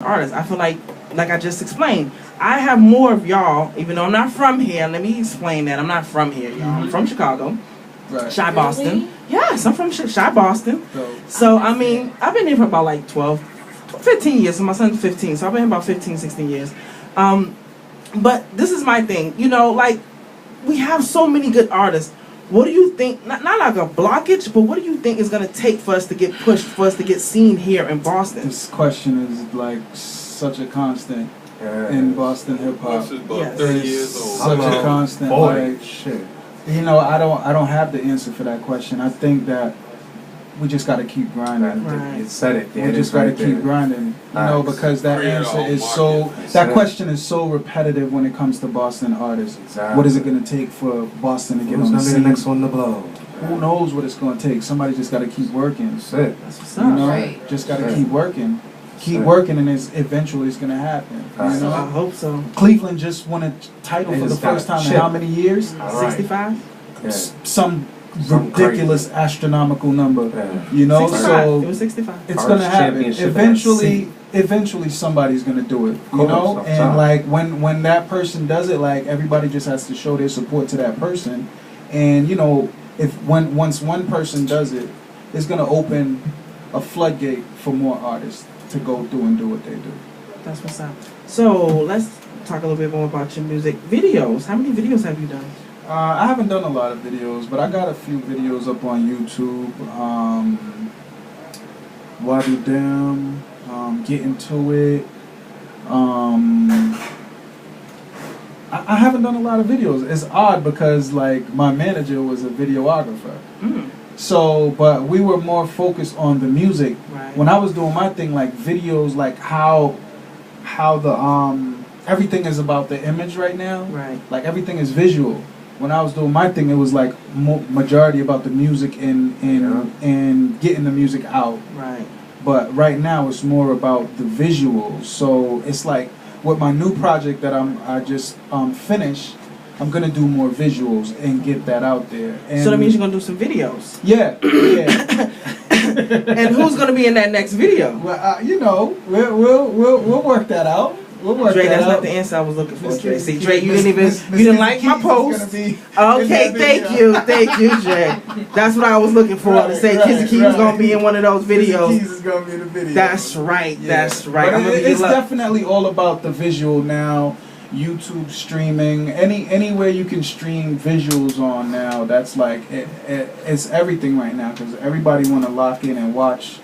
artists. I feel like I just explained, I have more of y'all, even though I'm not from here. Let me explain that. I'm not from here, y'all. I'm from Chicago. Right. Shy Boston. Really? Yes, I'm from Shy Boston. So, So, I mean, I've been here for about like 15 years. So my son's 15, so I've been here about 15, 16 years. But this is my thing. You know, like, we have so many good artists. What do you think, not like a blockage, but what do you think is going to take for us to get pushed, for us to get seen here in Boston? this question is like such a constant in Boston hip hop. This is about Yes. 30 It's years old. such a constant. 40. Like, Shit. you know, I don't have the answer for that question. I think that we just got to keep grinding. Right. You said it. We just got to keep grinding, you know, Facts. because that Create answer our is market. so. That's That it. question is so repetitive when it comes to Boston artists. Exactly. What is it going to take for Boston to get Who's on the gonna be the scene? next one to blow? Who knows what it's going to take? Somebody just got to keep working. That's it. That's what's You up. know, Right. just got to Right. keep working. Keep Right. working, and eventually it's going to happen. Right. You So I know, hope so. Cleveland just won a title They for the just got first time in chip. how many years? All right. 65? Yeah. Some Some ridiculous crazy. astronomical number. Yeah. You know, 65. so It was 65. it's First gonna happen. championship Eventually somebody's gonna do it. You Course, know, of and time. like when that person does it, like everybody just has to show their support to that person. And you know, once one person does it, it's gonna open a floodgate for more artists to go through and do what they do. That's what's up. So let's talk a little bit more about your music videos. How many videos have you done? I haven't done a lot of videos, but I got a few videos up on YouTube. Wadu Dem, Get Into It. I haven't done a lot of videos. It's odd because like my manager was a videographer. Mm, So, but we were more focused on the music. right. When I was doing my thing, like videos, like how the everything is about the image right now. Right. Like everything is visual. When I was doing my thing, it was like majority about the music and getting the music out. Right. But right now, it's more about the visuals. So it's like with my new project that I just finished, I'm gonna do more visuals and get that out there. And So that means you're gonna do some videos. yeah, yeah. And who's gonna be in that next video? Well, you know, we'll work that out. We'll work Dre, that that's out. not the answer I was looking for, Miss Dre. Kizzy- See, Dre, you Miss- didn't even Miss- Miss you didn't Kizzy like my Keys is gonna post. be in Okay, that thank you, Dre. That's what I was looking for, to say Right, Kizzy Keys right. gonna be in one of those Kizzy videos. Keys is gonna be in the video. That's right, Yeah. that's right. But I'm gonna it's get love. definitely all about the visual now. YouTube streaming, anywhere you can stream visuals on now. That's like it's everything right now because everybody want to lock in and watch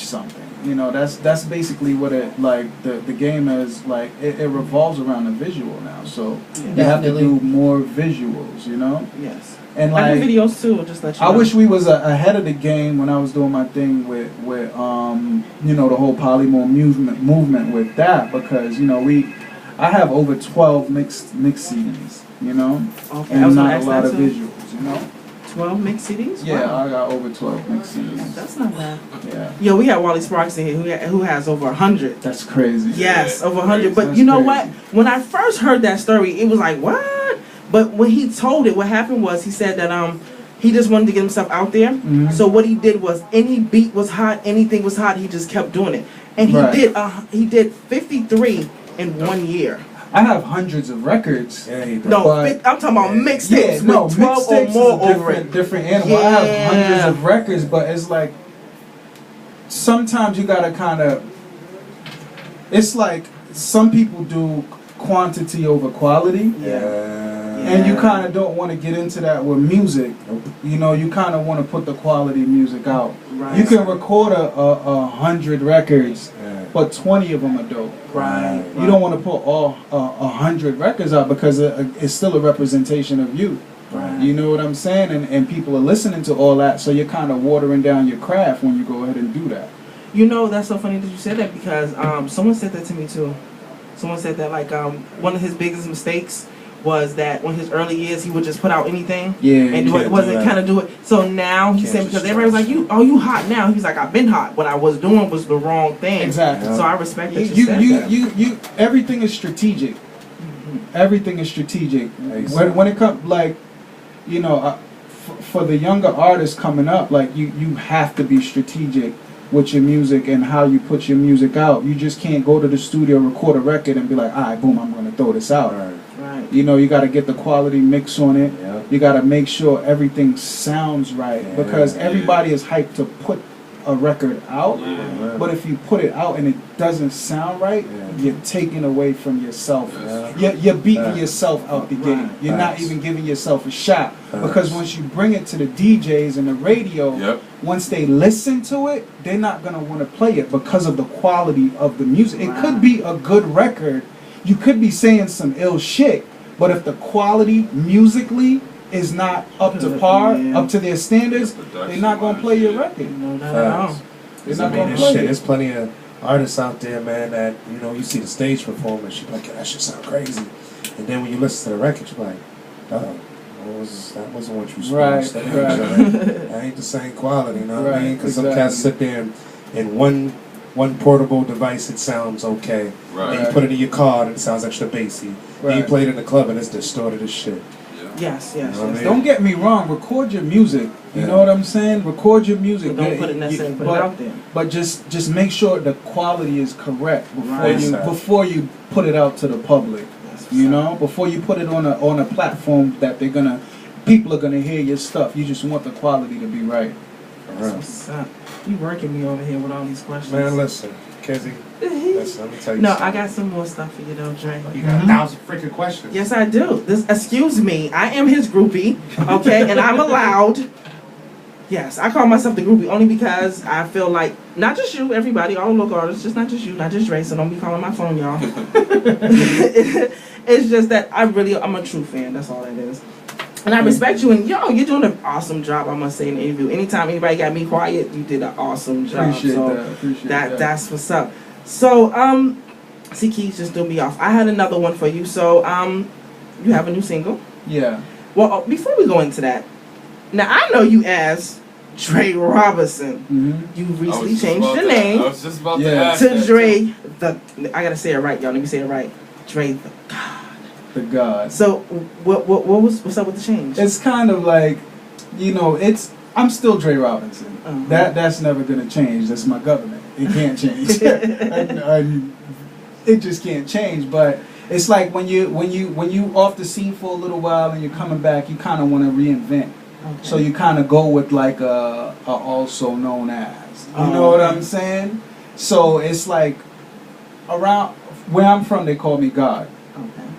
something. You know, that's basically what it like. The game is like it revolves around the visual now. So you have to do more visuals. You know, Yes. and I like do videos too, just let you I know. wish we was ahead of the game when I was doing my thing with you know, the whole polymorph movement with that because you know I have over 12 mixed CDs, you know, Okay, I was and gonna not a ask lot that of too. visuals, you know. 12 mixed CDs? Yeah, Wow. I got over 12 mixed CDs. That's not bad. Yeah, Yo, we had Wally Sparks in here who has over 100. that's crazy. Yes, Yeah, over 100. But that's you know crazy. what? When I first heard that story, it was like, what? But when he told it, what happened was he said that he just wanted to get himself out there. Mhm. So what he did was any beat was hot, anything was hot, he just kept doing it. And Right. he did 53 in 1 year. I have hundreds of records. Yeah, he does. No, But- I'm talking about mixtapes no, with 12 or mixtapes more is a over it. different animal. I have Yeah. hundreds of records, but it's like sometimes you gotta kind of. It's like some people do quantity over quality. And you Yeah. kind of don't want to get into that with music. Nope. You know, you kind of want to put the quality music out. Right. You can record a 100 records, Yeah. but 20 of them are dope. Right. You don't want to put all 100 records out because it's still a representation of you. Right. You know what I'm saying? And people are listening to all that, so you're kind of watering down your craft when you go ahead and do that. You know, that's so funny that you said that because someone said that to me too. Someone said that like one of his biggest mistakes was that when his early years he would just put out anything Yeah. and you can't wasn't do that. kind of do it. So now he Can't said just because everybody was like you hot now. He's like I've been hot. What I was doing was the wrong thing. Exactly. So I respect that you said that. You everything is strategic. Everything is strategic. When it comes, like, you know, for the younger artists coming up, like you have to be strategic with your music and how you put your music out. You just can't go to the studio, record a record, and be like, all right, boom, I'm going to throw this out. Right. You know, you got to get the quality mix on it. Yeah. You got to make sure everything sounds right, because everybody is hyped to put a record out. Yeah. But if you put it out and it doesn't sound right, you're taking away from yourself. You're beating yourself out the gate. You're not even giving yourself a shot. Because once you bring it to the DJs and the radio, once they listen to it, they're not going to want to play it because of the quality of the music. It could be a good record. You could be saying some ill shit, but if the quality musically is not up to par, up to their standards, they're not going to play your record. No, not at all. They're not going to play it. There's plenty of artists out there, man, that, you know, you see the stage performance, you're like, that shit sound crazy. And then when you listen to the record, you're like, oh, that wasn't what you supposed to do. That ain't the same quality, you know what I mean? Because some cats sit there and one portable device, it sounds okay. And you put it in your car and it sounds extra bassy. And you play it in the club and it's distorted as shit. Yes. You know what I mean? Don't get me wrong. Record your music. You know what I'm saying? Record your music. But don't put it necessarily put it out there. But just make sure the quality is correct before you put it out to the public. You know, before you put it on a platform that people are gonna hear your stuff. You just want the quality to be right. That's what's up. You working me over here with all these questions. Man, listen, Kizzy. Listen, let me tell you No, something. I got some more stuff for you though, Dre. You got 1,000 freaking questions. Yes, I do. Excuse me, I am his groupie, okay, and I'm allowed. Yes, I call myself the groupie only because I feel like, not just you, everybody, all local artists, just not just you, not just Dre, so don't be calling my phone, y'all. It's just that I'm a true fan, that's all that is. And I respect you, and you're doing an awesome job, I must say, in the interview. Anytime anybody got me quiet, you did an awesome job. Appreciate that. That's what's up. So, see, Keith just threw me off. I had another one for you. So, you have a new single? Yeah. Well, before we go into that, now I know you as Dre Robinson. You recently changed your name I was just about to ask to Dre I gotta say it right, y'all. Let me say it right. Dre the God. The God. So, what's up with the change? It's kind of like, you know, I'm still Dre Robinson. That's never gonna change. That's my government. It can't change. It just can't change. But it's like when you off the scene for a little while and you're coming back, you kind of want to reinvent. So you kind of go with like a also known as. You know what I'm saying? So it's like around where I'm from, they call me God.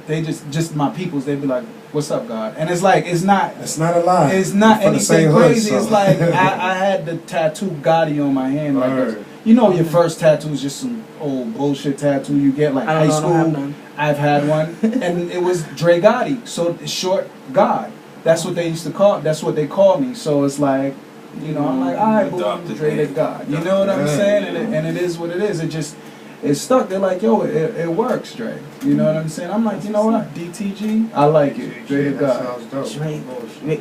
They just my peoples. They'd be like, "What's up, God?" And it's like it's not a lie. It's not anything crazy. Hood, so. It's like I had the tattoo Gotti on my hand. Like you know, your first tattoo is just some old bullshit tattoo you get like high school. I've had one, and it was Dre Gotti. So it's short God. That's what they used to call. That's what they call me. So it's like, you know, I'm like, all right, boom, Dre the God. You know what I'm saying? And it is what it is. It's stuck. They're like, yo, it works, Dre. You know what I'm saying? I'm like, you know what? DTG, I like it. Dre the God. Dre,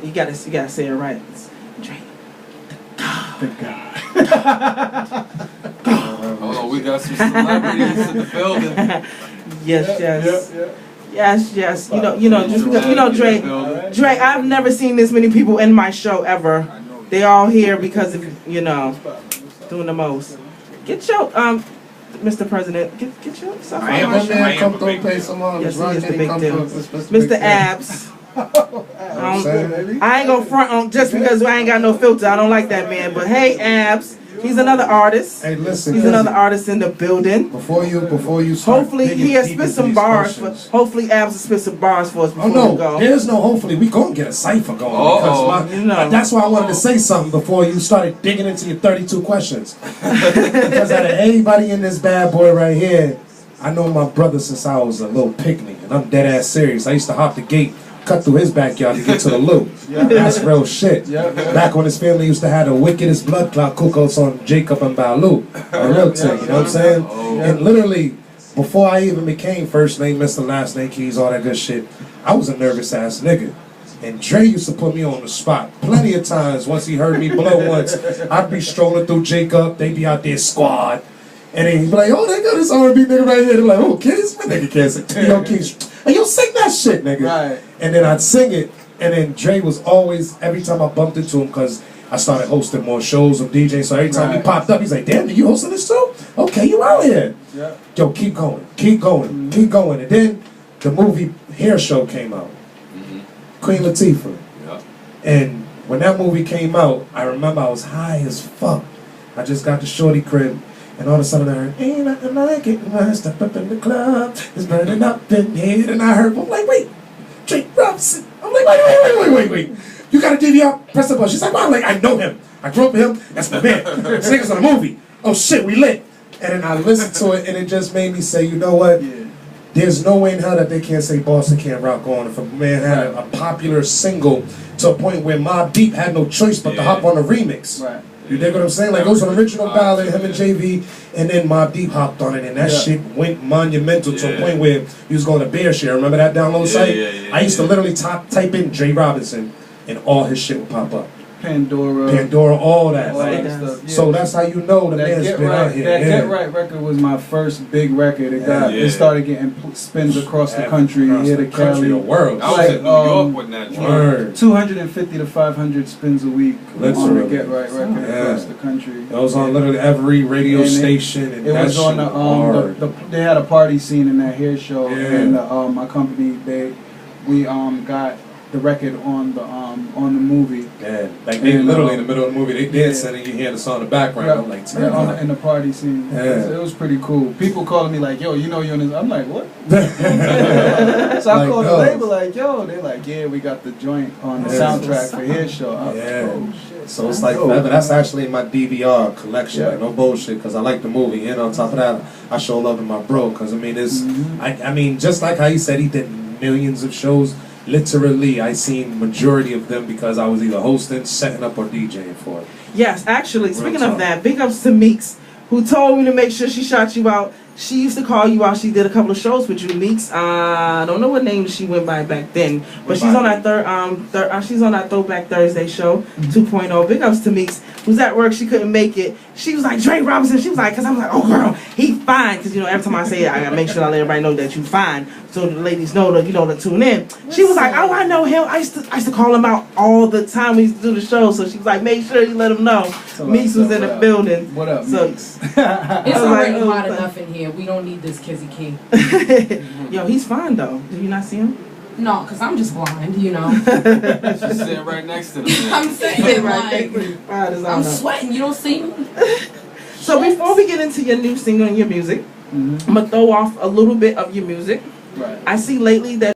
you gotta say it right. It's Dre the God. Hold on, we got some celebrities in the building. Yes. You know, just because Dre, I've never seen this many people in my show ever. They all here because of doing the most. Get your Mr. President, get your stuff. I am a man. Come through, pay some on. Yes, he is the big deal. Mr. Abs. I ain't gonna front on just because I ain't got no filter. I don't like that man. But hey, Abs. He's another artist. Hey, listen. He's another artist in the building. Before you start hopefully he has spit some bars. Hopefully Abs will spit some bars for us before we go. There's no hopefully. We gonna get a cipher going. That's why I wanted to say something before you started digging into your 32 questions. Because out of everybody in this bad boy right here, I know my brother since I was a little picnic, and I'm dead ass serious. I used to hop the gate, cut through his backyard to get to the loop. That's real shit. Back when his family used to have the wickedest blood clot cookouts on Jacob and Balu. A real thing, you know what I'm saying? And literally, before I even became first name, Mr. Last Name Keys, all that good shit, I was a nervous ass nigga. And Dre used to put me on the spot plenty of times. Once he heard me blow once, I'd be strolling through Jacob, they'd be out there squad. And then he'd be like, oh, they got this R&B nigga right here. They're like, oh, kids, my nigga can't sing. Yo, Keys, hey, yo, sing that shit, nigga. Right. And then I'd sing it, and then Dre was always, every time I bumped into him, because I started hosting more shows of DJing. So every time he popped up, he's like, "Damn, you hosting this too? Okay, you out here." Yeah. Yo, keep going, keep going, keep going. And then the movie Hair Show came out. Queen Latifah. Yeah. And when that movie came out, I remember I was high as fuck. I just got the shorty crib, and all of a sudden I heard, "Ain't nothing like it when I step up in the club. It's burning up in here." And I heard, I'm like, "Wait, Drake Robinson." I'm like, wait. You got a DVR? Press the button. She's like, "Wow." I'm like, "I know him. I grew up with him. That's my man. This nigga's on a movie. Oh shit, we lit." And then I listened to it, and it just made me say, you know what? Yeah. There's no way in hell that they can't say Boston Can't Rock On. If a man had a popular single to a point where Mobb Deep had no choice but to hop on the remix. Right. You dig what I'm saying? Like, it was an original ballad, him and JV, and then Mobb Deep hopped on it, and that shit went monumental to a point where he was going to BearShare. Remember that download site? I used to literally type in J Robinson, and all his shit would pop up. Pandora, all that. Like, stuff. Yeah. So that's how you know the man's been out here. That Get Right record was my first big record. It started getting spins across the country, here to Cali, the world. I was in New York with that joint. 250 to 500 spins a week on the Get Right record across the country. It was on literally every radio station. And it was on the they had a party scene in that Hair Show, and my company we got the record on the movie. Yeah, like they literally in the middle of the movie, they dancing and you hear the song in the background. I'm like, in the party scene. It was pretty cool. People calling me like, "Yo, you know you're in this." I'm like, "What?" So I called the label like, "Yo," they're like, "Yeah, we got the joint on the soundtrack for Hair Show." I'm like, "Oh shit." So it's like forever. That's actually my DVR collection. Like, no bullshit, because I like the movie. And on top of that, I show love to my bro, because I mean, it's I mean, just like how he said he did millions of shows. Literally, I seen majority of them because I was either hosting, setting up, or DJing for it. Yes, actually, speaking of that, big ups to Meeks, who told me to make sure she shot you out. She used to call you out. She did a couple of shows with you, Meeks. I don't know what name she went by back then, but she's on that she's on that Throwback Thursday show 2.0. Big ups to Meeks, who's at work. She couldn't make it. She was like, "Drake Robinson." She was like, because I was like, "Oh girl, he fine." Because you know, every time I say it, I gotta make sure I let everybody know that you fine, so the ladies know to to tune in. She was like, "Oh, I know him. I used to call him out all the time. We used to do the show." So she was like, "Make sure you let him know." Meeks was in the building. What up, so, Meeks? It's already hot enough in here. We don't need this Kizzy King. Yo, he's fine though. Did you not see him? No, because I'm just blind, you know. She's sitting right next to them. I'm sitting right. I'm sweating. You don't see me. So before we get into your new single and your music, I'm gonna throw off a little bit of your music. Right. I see lately that